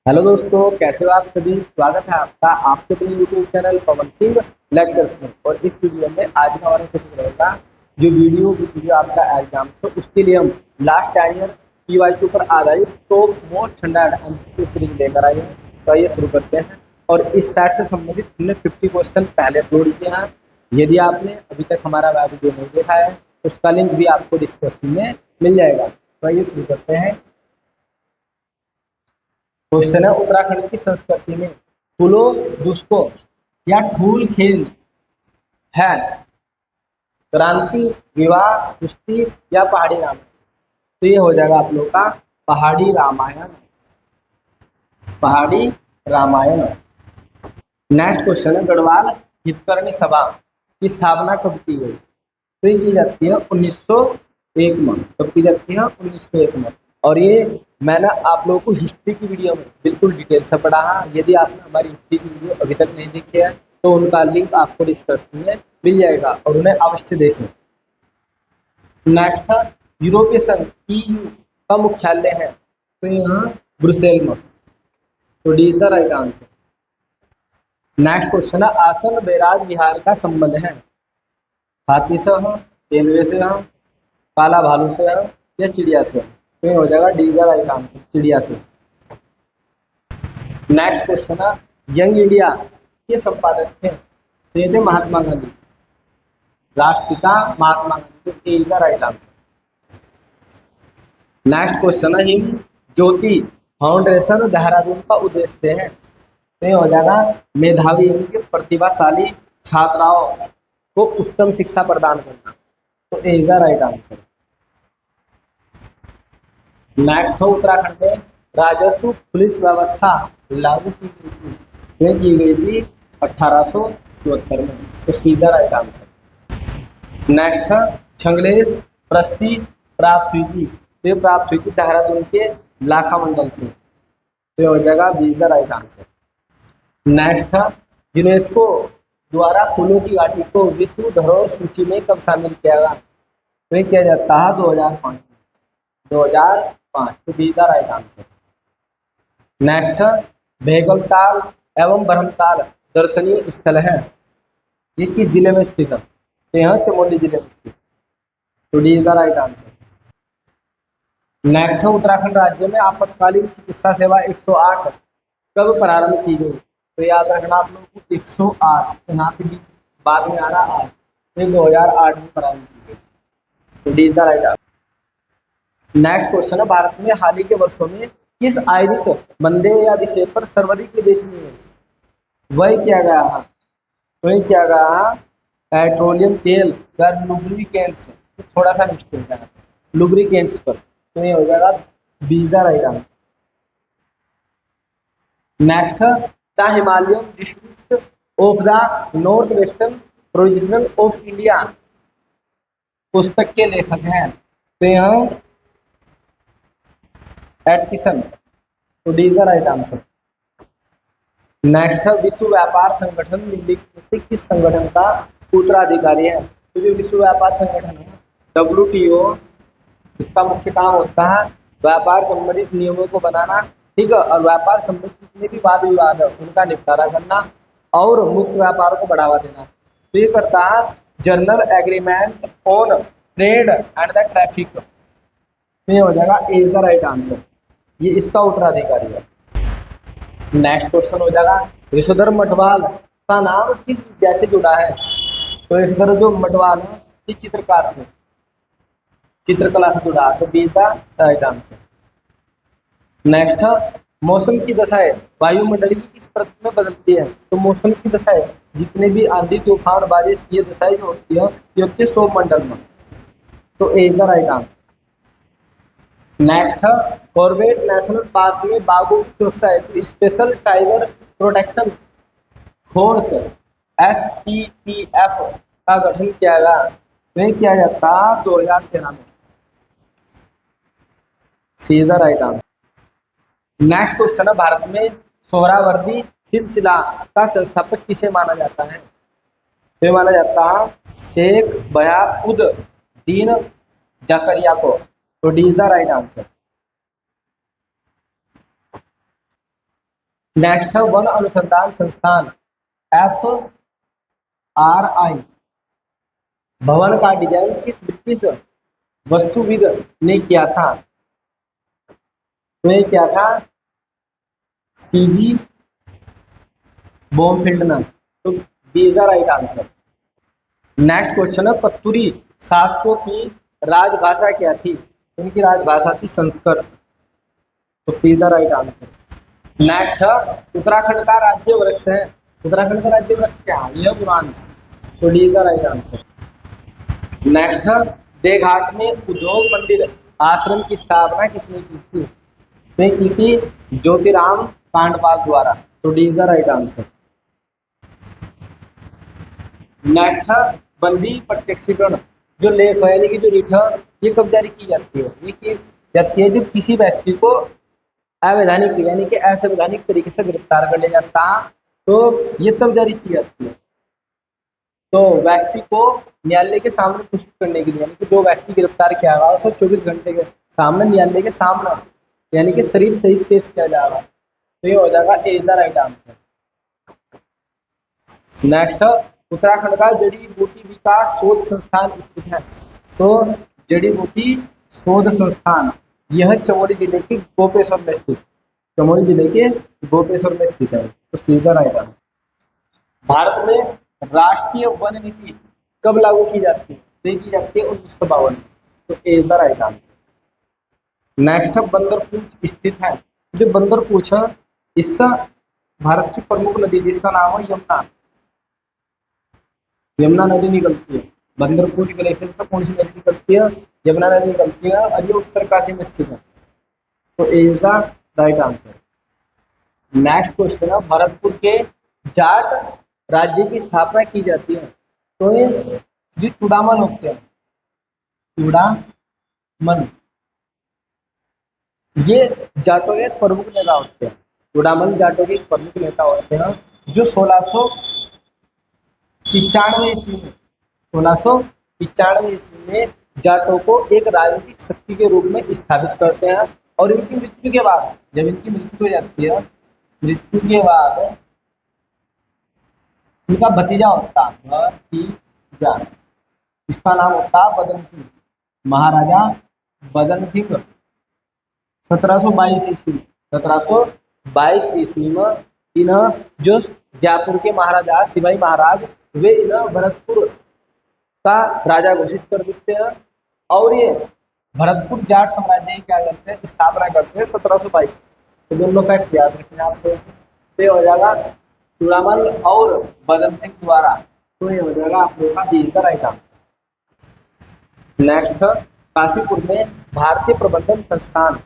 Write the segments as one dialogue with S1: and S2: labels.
S1: Hello दोस्तों, कैसे हो आप सभी। स्वागत है आपका आपके अपने YouTube channel Pawan Singh lectures में। और इस वीडियो में आज का हमारा टॉपिक रहेगा जो वीडियो आपका एग्जाम से उसके लिए हम लास्ट ईयर पीवाईक्यू पर आधारित तो मोस्ट स्टैंडर्ड एमसीक्यू सीरीज लेकर आए हैं। तो आइए शुरू करते हैं। और इस साइट से संबंधित हमने 50 क्वेश्चन पहले अपलोड किए हैं। यदि आपने अभी तक हमारा वह वीडियो नहीं देखा है तो उसका लिंक भी आपको डिस्क्रिप्शन में मिल जाएगा। तो आइए शुरू करते हैं। क्वेश्चन है, उत्तराखंड की संस्कृति में फूलो दुष्को या ठूल खेल है। क्रांति, विवाह, कुश्ती या पहाड़ी रामायण। तो ये हो जाएगा आप लोग का पहाड़ी रामायण। पहाड़ी रामायण। नेक्स्ट क्वेश्चन है, गढ़वाल हितकर्णी सभा की स्थापना कब की गई। तो ये की जाती है 1901 में। कब की जाती है? 1901 में। और ये मैंने आप लोगों को हिस्ट्री की वीडियो में बिल्कुल डिटेल से पढ़ा। यदि आपने हमारी हिस्ट्री की वीडियो अभी तक नहीं देखी है तो उनका लिंक आपको डिस्क्रिप्शन में मिल जाएगा और उन्हें अवश्य देखें। नेक्स्ट है, यूरोपीय संघ EU का मुख्यालय है। तो यहाँ ब्रुसेल में। तो D is the right answer. Next question है, आसन बैराज विहार का संबंध है। हाथी से है, तेंदुए से है, काला भालू से है या चिड़िया से। तो ये हो जाएगा डी का राइट आंसर, चिड़िया से। नेक्स्ट क्वेश्चन है, यंग इंडिया के संपादक थे। तो ये थे महात्मा गांधी, राष्ट्रपिता महात्मा गांधी। तो ए का राइट आंसर। नेक्स्ट क्वेश्चन है, हिम ज्योति फाउंडेशन देहरादून का उद्देश्य है। तो ये हो जाएगा मेधावी यानी कि प्रतिभाशाली छात्राओं को उत्तम शिक्षा प्रदान करना। तो A is the right answer. Next हो, उत्तराखंड में राजस्व पुलिस व्यवस्था लागू की गई थी। ये की गई थी 1874 में। तो सीधा राइट आंसर। नेक्स्ट है, छंगलेश प्रस्ती प्राप्त हुई थी। तो ये प्राप्त हुई थी देहरादून के लाखा मंडल से। तो ये हो जाएगा B is the right answer. Next है, यूनेस्को द्वारा फूलों की घाटी को विश्व धरोहर सूची में कब शामिल किया गया। तो ये किया जाता है 2005 में। 2005। तो बी का राइट आंसर। नेक्स्ट है, भेगलताल एवं ब्रह्मताल दर्शनीय स्थल है। ये किस जिले में स्थित है। तो यहाँ चमोली जिले में स्थित। तो डी का राइट आंसर। नेक्स्ट है, उत्तराखंड राज्य में आपातकालीन चिकित्सा सेवा 108 कब प्रारंभ की गई। तो याद रखना आप लोगों को 108। तो यहाँ पे बीच बाद में आ रहा 8। तो 2008 में प्रारंभ की गई। तो डी का राइट आंसर। नेक्स्ट क्वेश्चन है, भारत में हाल ही के वर्षों में किस आयुर्वेदिक बंदे या विषय पर सर्वाधिक विदेशी निवेश वही किया गया है। वही किया गया पेट्रोलियम तेल या लुब्रिकेंट्स। थोड़ा सा मिस्टेक है, लुब्रिकेंट्स पर। तो ये हो जाएगा बी का right answer. Next, the Himalayan districts of the north western province of India पुस्तक के लेखक हैं। तो यहाँ एटकिसन। तो डी का राइट आंसर। नेक्स्ट है, विश्व व्यापार संगठन निम्नलिखित से किस संगठन का उत्तराधिकारी है। तो जो विश्व व्यापार संगठन है WTO, इसका मुख्य काम होता है व्यापार संबंधित नियमों को बनाना, ठीक है, और व्यापार संबंधित जितने भी वाद विवाद है उनका निपटारा करना और मुक्त व्यापार को बढ़ावा देना। तो ये करता है general agreement on trade and the traffic. तो ये हो जाएगा ए इज द राइट आंसर। ये इसका उत्तराधिकारी है। नेक्स्ट क्वेश्चन हो जाएगा, यशोधर मटवाल का नाम किस विद्या से जुड़ा है। तो यशोधर जो मटवाल है ये चित्रकार थे, चित्रकला से जुड़ा। तो be the right answer. Next है, मौसम की दशाएं वायुमंडल की किस प्रकृति में बदलती है। तो मौसम की दशाएं जितने भी आंधी तूफान बारिश ये दशाएं जो होती है ये होती है सौरमंडल में। तो ए द राइट आंसर। नेक्स्ट है, कॉर्बेट नेशनल पार्क में बाघों की सुरक्षा हेतु special tiger protection force STPF का गठन किया गया। नहीं किया जाता 2013 में। सीधा राइट आंसर। नेक्स्ट क्वेश्चन है, भारत में सोहरावर्दी सिलसिला का संस्थापक किसे माना जाता है। तो ये माना जाता है शेख बयाउद्दीन जकरिया को। तो D is the right answer. Next है वन अनुसंधान संस्थान FRI भवन का डिजाइन किस ब्रिटिश वास्तुविद ने किया था? तो ये क्या था? CG बॉमफिल्डनर। तो B is the right answer. Next question है कत्तूरी शासकों की राजभाषा क्या थी? उनकी राजभाषा थी संस्कृत। तो C is the right answer. Next है उत्तराखंड का राज्य वृक्ष है। उत्तराखंड का राज्य वृक्ष क्या है? यह बुरांश। तो D is the right answer. Next है देवघाट में उद्योग मंदिर आश्रम की स्थापना किसने की थी? तो की थी ज्योतिराम पांडवाल द्वारा। तो D is the right answer. Next है बंदी प्रत्यक्षीकरण जो लेख है यानी कि जो रिट है ये कब जारी की जाती है? ये की जाती है जब किसी व्यक्ति को अवैधानिक यानी कि असंवैधानिक तरीके से गिरफ्तार कर लिया जाता है, तो ये तब जारी की जाती है। तो व्यक्ति को न्यायालय के सामने प्रस्तुत करने के लिए यानी कि जो व्यक्ति गिरफ्तार किया हुआ उसको 24 घंटे के सामने न्यायालय के सामने यानी कि शरीर सहित पेश किया जाएगा। तो ये हो जाएगा A the right answer. Next Uttarakhand का जड़ी बूटी विकास शोध संस्थान स्थित है। तो जड़ी बूटी शोध संस्थान यह चमोली जिले के गोपेश्वर में स्थित चमोली जिले के गोपेश्वर में स्थित है। तो सीधा राइट आंसर। भारत में राष्ट्रीय वन नीति कब लागू की जाती है? तो की जाती है 1952। तो A is the right answer. Next है बंदरपूछ स्थित है। जो बंदरपूछ है इससे भारत की प्रमुख नदी जिसका नाम है यमुना यमुना नदी निकलती है। बंदरपूछ ग्लेशियर से कौन सी नदी निकलती है? यमुना नदी निकलती है और ये उत्तरकाशी में स्थित है। तो A is the right answer. Next question है भरतपुर के जाट राज्य की स्थापना की जाती है। तो ये जो चूड़ामल होते हैं चूड़ामल ये जाटों के प्रमुख नेता होते हैं। चूड़ामल जाटों के प्रमुख नेता होते हैं जो 1695 ईस्वी में 1695 ईस्वी में जाटों को एक राजनीतिक शक्ति के रूप में स्थापित करते हैं। और इनकी मृत्यु के बाद जब इनकी मृत्यु हो जाती है मृत्यु के बाद इनका भतीजा होता भतीजा इसका नाम होता बदन सिंह महाराजा बदन सिंह 1722 ईस्वी में इन्हें जो जयपुर के महाराजा शिवाई महाराज वे इन्हें भरतपुर का राजा घोषित कर देते हैं। और ये भरतपुर जाट साम्राज्य की क्या करते हैं स्थापना करते हैं 1722। तो दोनों फैक्ट याद रखना आपको। तो ये हो जाएगा चूड़ामल और बदन सिंह द्वारा। तो ये हो जाएगा आप लोगों का बी का राइट आंसर। नेक्स्ट काशीपुर में भारतीय प्रबंधन संस्थान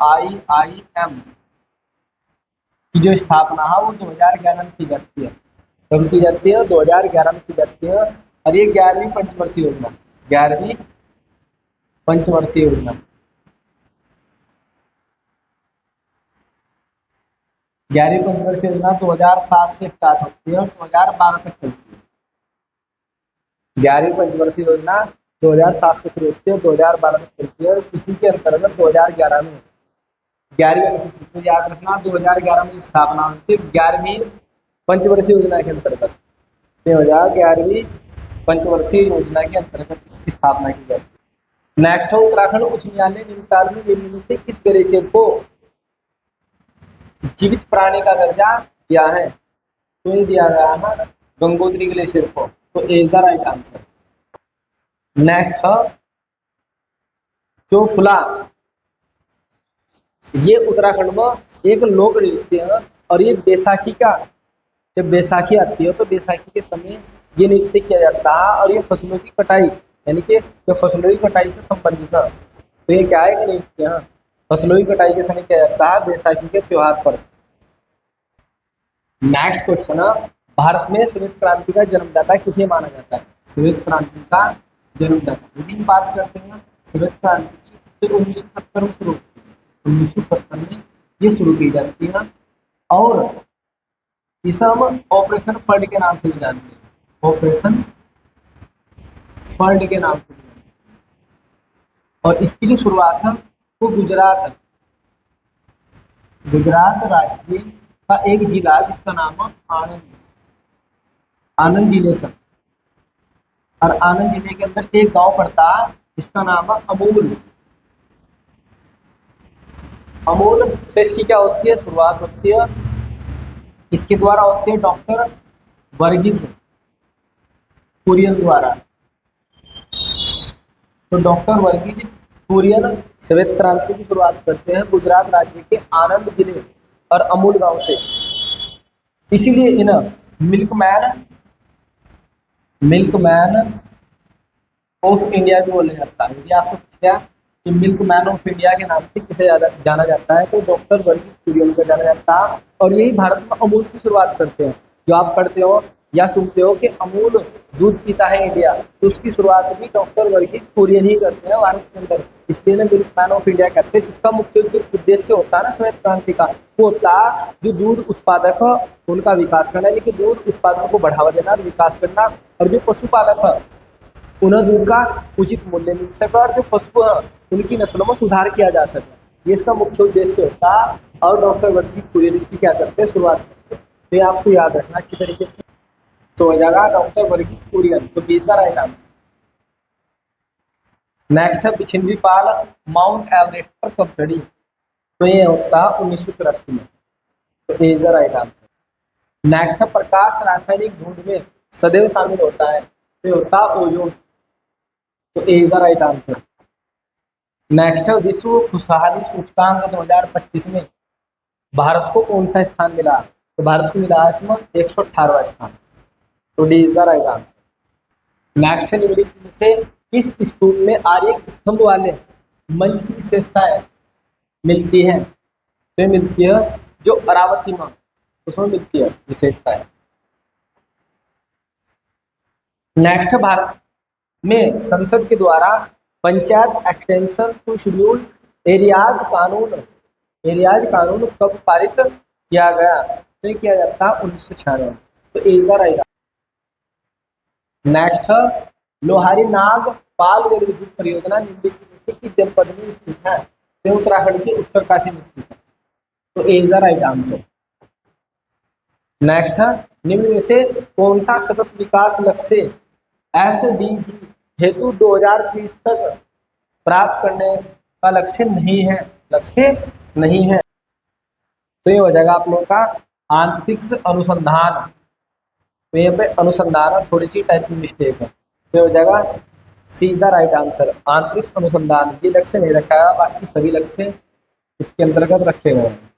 S1: IIM की जो स्थापना है वो 2011 में की जाती है। कब की जाती है? 2011 में की जाती है। और ये 11वीं पंचवर्षीय योजना 11वीं पंचवर्षीय योजना 11वीं पंचवर्षीय योजना 2007 से स्टार्ट होती है और 2012 तक चलती है। 11वीं पंचवर्षीय योजना 2007 से शुरू होती है 2012 तक चलती है। इसी के अंतर्गत 2011 में 11वीं तो याद रखना 2011 में स्थापना हुई थी 11वीं पंचवर्षीय योजना के अंतर्गत। 11वीं पंचवर्षीय योजना के अंतर्गत इसकी स्थापना की गई। नेक्स्ट है उत्तराखंड उच्च न्यायालय निम्नलिखित से किस ग्लेशियर को जीवित प्राणी का दर्जा दिया है? तो ये दिया गया है गंगोत्री ग्लेशियर को। तो A is the right answer. Next है चोफुला ये उत्तराखंड में एक लोक नृत्य है। और ये बैसाखी का जब बैसाखी आती है तो बैसाखी के समय ये नृत्य किया जाता है। और ये फसलों की कटाई यानी कि जो फसलों की कटाई से संबंधित है। तो ये क्या है कि नृत्य है फसलों की कटाई के समय किया जाता है बैसाखी के त्योहार पर। नेक्स्ट क्वेश्चन है भारत में श्वेत क्रांति का जन्मदाता किसे माना जाता है? श्वेत क्रांति का जन्मदाता यदि बात करते हैं श्वेत क्रांति की तो 1970 में शुरू 1970 में ये शुरू की जाती है। और इसे हम ऑपरेशन फ्लड के नाम से जानते हैं। ऑपरेशन फ्लड के नाम से। और इसकी जो शुरुआत है वो गुजरात गुजरात राज्य का एक जिला जिसका नाम है आनंद। आनंद जिले से, और आनंद जिले के अंदर एक गांव पड़ता है जिसका नाम है अमूल। अमूल से इसकी क्या होती है, शुरुआत होती है, इसके द्वारा होती है डॉक्टर वर्गीज कुरियन द्वारा। तो डॉक्टर वर्गीज कुरियन श्वेत क्रांति की शुरुआत करते हैं गुजरात राज्य के आनंद जिले और अमूल गांव से। इसीलिए इन्हें मिल्कमैन ऑफ इंडिया भी बोला जाता है। यदि आपको पूछा कि मिल्कमैन ऑफ इंडिया के नाम से किसे जाना जाता है, तो डॉक्टर वर्गीज कुरियन को जाना जाता है। और यही भारत में अमूल की शुरुआत करते हैं। जो आप पढ़ते हो या सुनते हो कि अमूल दूध पीता है इंडिया, तो उसकी शुरुआत भी डॉक्टर वर्गीज कुरियन ही करते हैं भारत के अंदर। इसलिए ना मिल्कमैन ऑफ इंडिया कहते हैं। इसका मुख्य उद्देश्य होता है ना श्वेत क्रांति का, वो होता है जो दूध उत्पादक है उनका विकास करना, यानी कि दूध उत्पादन को बढ़ावा देना और विकास करना। और जो पशुपालक है उन्हें दूध का उचित मूल्य मिल सके, और जो पशु है उनकी नस्लों में सुधार किया जा सके, ये इसका मुख्य उद्देश्य होता है। और डॉक्टर वर्गीज कुरियन इसकी क्या करते हैं, शुरुआत करते हैं। तो ये आपको याद रखना अच्छी तरीके से। तो हो जाएगा डॉक्टर वर्गीज कुरियन, तो बी का राइट आंसर। नेक्स्ट है बिछिंद्री पाल माउंट एवरेस्ट पर कब चढ़ी, तो ये होता है 1983 में, तो A is the right answer. Next है प्रकाश रासायनिक ढूंढ में सदैव शामिल होता है, तो ये होता है ओजोन, तो A is the right answer. Next है विश्व खुशहाली सूचकांक 2025 में भारत को कौन सा स्थान मिला, तो भारत को मिला इसमें 118वां स्थान, तो D is the right answer. Next है निम्नलिखित में से किस स्तूप में आर्य स्तंभ वाले मंच की विशेषताएं मिलती है, तो मिलती है जो अरावती मां, उसमें मिलती है विशेषताएं। नेक्स्ट भारत में संसद के द्वारा panchayat extension to scheduled areas कानून कब पारित किया गया, तो किया जाता है 1996, तो ए का राइट। नेक्स्ट लोहारी नाग पाल रेल विद्युत परियोजना निम्नलिखित में से किस जनपद में स्थित है, तो उत्तराखंड के उत्तरकाशी में स्थित है, तो A is the right answer. Next निम्न में से कौन सा सतत विकास लक्ष्य एसडीजी हेतु 2030 तक प्राप्त करने का लक्ष्य नहीं है, तो ये हो जाएगा आप लोगों का अंतरिक्ष अनुसंधान। तो यहाँ पे अनुसंधान थोड़ी सी टाइपिंग मिस्टेक है, तो हो जाएगा सी द राइट आंसर, अंतरिक्ष अनुसंधान। ये लक्ष्य नहीं रखा है, बाकी सभी लक्ष्य इसके अंतर्गत रखे गए हैं।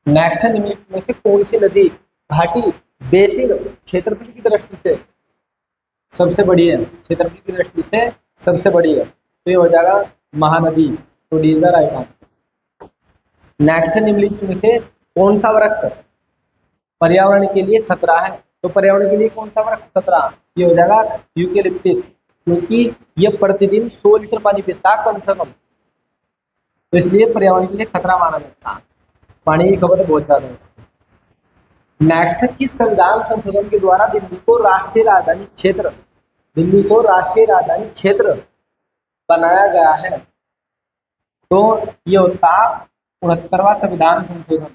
S1: नेक्स्ट है निम्नलिखित में से कौन सी नदी घाटी बेसिन क्षेत्रफल की दृष्टि से सबसे बड़ी है, क्षेत्रफल की दृष्टि से सबसे बड़ी है, तो ये हो जाएगा महानदी, तो D is the right answer. Next है निम्नलिखित में से कौन सा वृक्ष पर्यावरण के लिए खतरा है, तो पर्यावरण के लिए कौन सा वृक्ष खतरा, ये हो जाएगा यूकेलिप्टस, क्योंकि ये प्रतिदिन 100 लीटर पानी पीता है कम से कम, तो इसलिए पर्यावरण के लिए खतरा माना जाता है, पानी की खपत बहुत ज्यादा है। नेक्स्ट किस संविधान संशोधन के द्वारा दिल्ली को राष्ट्रीय राजधानी क्षेत्र बनाया गया है, तो ये होता 69वां संविधान संशोधन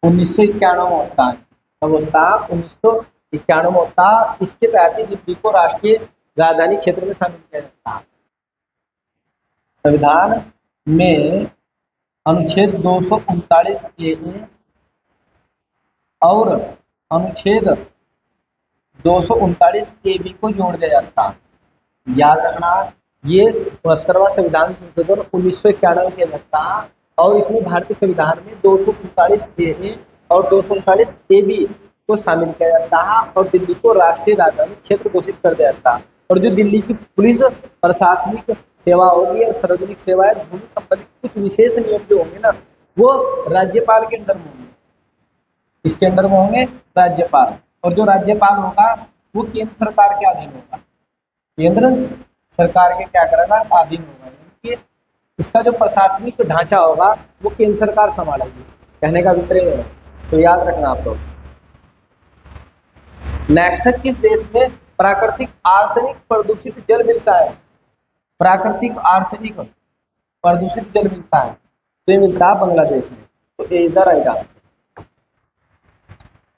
S1: 1991 में होता है, तब होता 1991 में होता। इसके तहत दिल्ली को राष्ट्रीय राजधानी क्षेत्र में शामिल किया जाता है। संविधान में अनुच्छेद 239 ए और अनुच्छेद 239 ए बी को जोड़ दिया जाता है। याद रखना, ये 69वां संविधान संशोधन 1991 में किया जाता है, और इसमें भारतीय संविधान में 239 ए और 239 ए बी को शामिल किया जाता है, और दिल्ली को राष्ट्रीय राजधानी क्षेत्र घोषित कर दिया जाता है। और जो दिल्ली की पुलिस प्रशासनिक सेवा होगी और सार्वजनिक सेवाएं भूमि संबंधित कुछ विशेष नियम जो होंगे ना, वो राज्यपाल के अंदर में होंगे। इसके अंदर में होंगे राज्यपाल, और जो राज्यपाल होगा वो केंद्र सरकार के अधीन होगा, केंद्र सरकार के क्या करेगा, अधीन होगा, यानी कि इसका जो प्रशासनिक ढांचा होगा वो केंद्र सरकार संभालेगी, कहने का अभिप्राय है, तो याद रखना आप लोग। नेक्स्ट किस देश में प्राकृतिक आर्सेनिक प्रदूषित जल मिलता है, प्राकृतिक आर्सेनिक प्रदूषित जल मिलता है, तो ये मिलता है बांग्लादेश में, तो A is the right answer.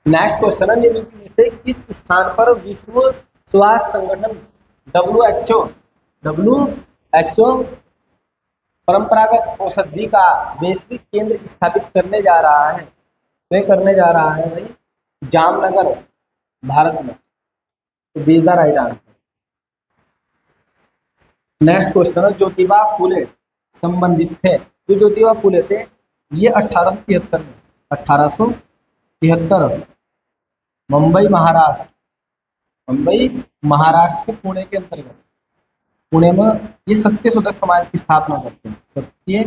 S1: Next question है, निम्नलिखित में से किस स्थान पर विश्व स्वास्थ्य संगठन WHO परंपरागत औषधि का वैश्विक केंद्र स्थापित करने जा रहा है? वे करने जा रहा है भाई जामनगर, भारत में, तो B is the right answer. Next question है, ज्योतिबा फुले संबंधित थे, जो ज्योतिबा फुले थे ये 1873 मुंबई महाराष्ट्र के पुणे के अंतर्गत, पुणे में ये सत्य शोधक समाज की स्थापना करते हैं, सत्य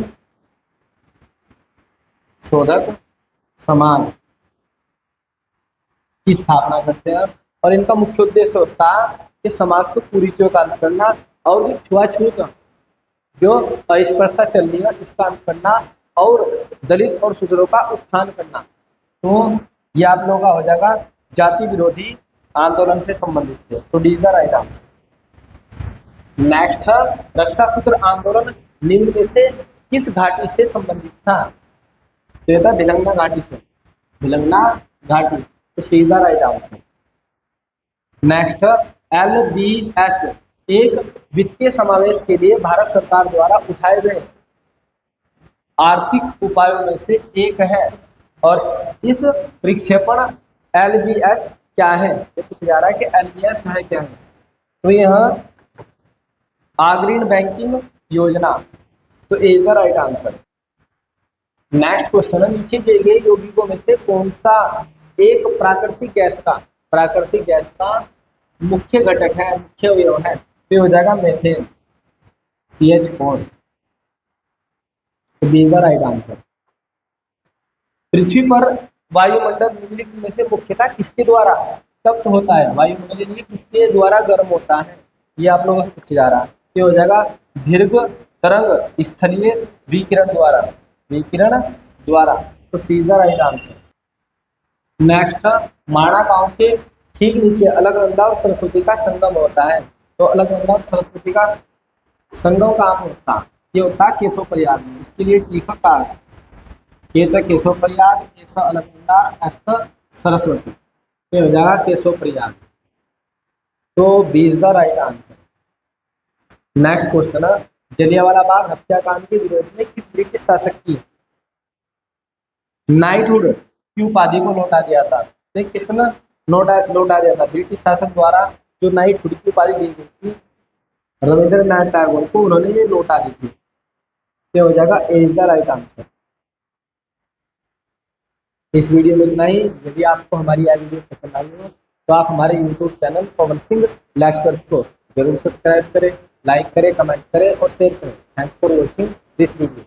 S1: शोधक समाज की स्थापना करते हैं, और इनका मुख्य उद्देश्य होता है कि समाज से कुरीतियों का अंत करना और भी छुआछूत जो अस्पृश्यता चल रही है इसका अंत करना और दलित और शूद्रों का उत्थान करना। तो ये आप लोगों का हो जाएगा जाति विरोधी आंदोलन से संबंधित है, तो D is the right answer. Next, रक्षा सूत्र आंदोलन निम्न में से किस घाटी से संबंधित था? तो ये था भिलंगना घाटी से, भिलंगना घाटी, तो सीधा राइट आंसर। नेक्स्ट, LBS एक वित्तीय समावेश के लिए भारत सरकार द्वारा उठाए गए आर्थिक उपायों में से एक है, और इस प्रक्षेपण LBS क्या है? ये पूछा जा रहा है कि LBS है क्या है, तो यह अग्रणी बैंकिंग योजना, तो A is the right answer. Next question है, नीचे दिए गए यौगिकों में से कौन सा एक प्राकृतिक गैस का मुख्य घटक है, मुख्य अवयव है? तो हो जाएगा मेथेन, CH4, तो B is the right answer. पृथ्वी पर वायुमंडल निम्नलिखित में से मुख्यतः किसके द्वारा तप्त होता है? वायुमंडल ये किसके द्वारा गर्म होता है? ये आप लोगों से पूछा जा रहा है, ये हो जाएगा दीर्घ तरंग स्थलीय विकिरण द्वारा, तो C is the right answer. Next, Mana गांव के ठीक नीचे अलकनंदा और सरस्वती का संगम होता है, तो अलकनंदा और सरस्वती का संगम कहाँ होता है? ये होता है केशव प्रयाग में, इसके लिए लिखा काश केशव प्रयाग, ऐसा अलकनंदा, अस्त सरस्वती, तो हो जाएगा केशव प्रयाग, तो B is the right answer. Next question है, जलियांवाला बाग हत्याकांड के विरोध में किस ब्रिटिश शासक की नाइटहुड की उपाधि को लौटा दिया था? तो किसने लौटा दिया था? ब्रिटिश शासक द्वारा जो नाइटहुड की उपाधि दी गई थी रविंद्रनाथ टैगोर को, उन्होंने ये लौटा दी थी, तो हो जाएगा ए इज द राइट आंसर। इस वीडियो में इतना ही। यदि आपको हमारी यह वीडियो पसंद आई हो तो आप हमारे YouTube channel Pawan Singh lectures को जरूर सब्सक्राइब करें, लाइक करें, कमेंट करें और शेयर करें। Thanks for watching this video.